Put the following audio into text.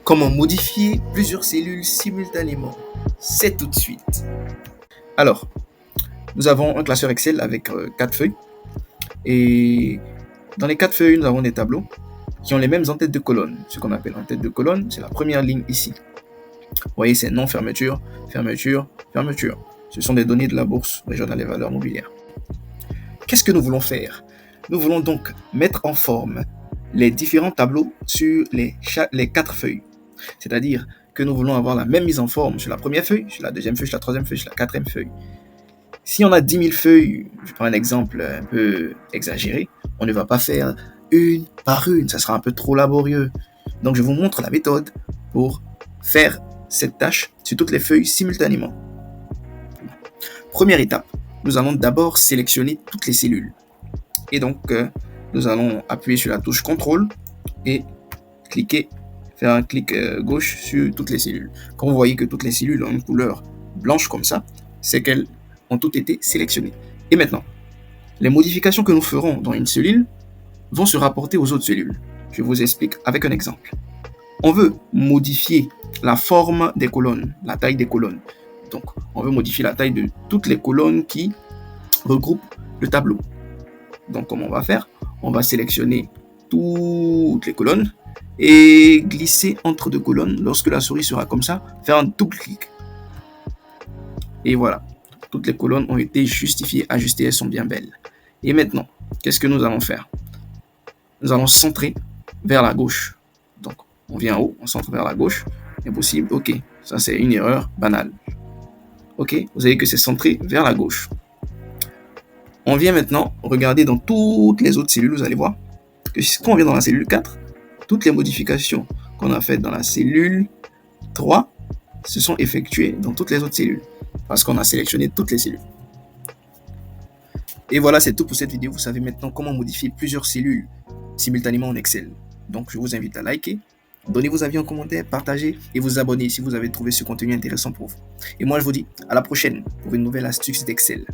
Comment modifier plusieurs cellules simultanément? C'est tout de suite. Alors, nous avons un classeur Excel avec 4 feuilles. Et dans les 4 feuilles, nous avons des tableaux qui ont les mêmes en-têtes de colonne. Ce qu'on appelle en-tête de colonne, c'est la première ligne ici. Vous voyez, c'est non, fermeture, fermeture, fermeture. Ce sont des données de la bourse régionale des valeurs mobilières. Qu'est-ce que nous voulons faire? Nous voulons donc mettre en forme les différents tableaux sur les 4 feuilles. C'est-à-dire que nous voulons avoir la même mise en forme sur la première feuille, sur la deuxième feuille, sur la troisième feuille, sur la quatrième feuille. Si on a 10 000 feuilles, je prends un exemple un peu exagéré, on ne va pas faire une par une, ça sera un peu trop laborieux. Donc je vous montre la méthode pour faire cette tâche sur toutes les feuilles simultanément. Première étape, nous allons d'abord sélectionner toutes les cellules. Et donc, nous allons appuyer sur la touche CTRL et faire un clic gauche sur toutes les cellules. Quand vous voyez que toutes les cellules ont une couleur blanche comme ça, c'est qu'elles ont toutes été sélectionnées. Et maintenant, les modifications que nous ferons dans une cellule vont se rapporter aux autres cellules. Je vous explique avec un exemple. On veut modifier la forme des colonnes, la taille des colonnes. Donc, on veut modifier la taille de toutes les colonnes qui regroupent le tableau. Donc, comment on va faire? On va sélectionner toutes les colonnes et glisser entre deux colonnes. Lorsque la souris sera comme ça, faire un double clic. Et voilà, toutes les colonnes ont été justifiées, ajustées, elles sont bien belles. Et maintenant, qu'est-ce que nous allons faire? Nous allons centrer vers la gauche. Donc, on vient en haut, on centre vers la gauche. Impossible, ok, ça c'est une erreur banale. Ok, vous voyez que c'est centré vers la gauche. On vient maintenant regarder dans toutes les autres cellules, vous allez voir que quand on vient dans la cellule 4, toutes les modifications qu'on a faites dans la cellule 3 se sont effectuées dans toutes les autres cellules, parce qu'on a sélectionné toutes les cellules. Et voilà, c'est tout pour cette vidéo. Vous savez maintenant comment modifier plusieurs cellules simultanément en Excel. Donc je vous invite à liker, donner vos avis en commentaire, partager et vous abonner si vous avez trouvé ce contenu intéressant pour vous. Et moi je vous dis à la prochaine pour une nouvelle astuce d'Excel.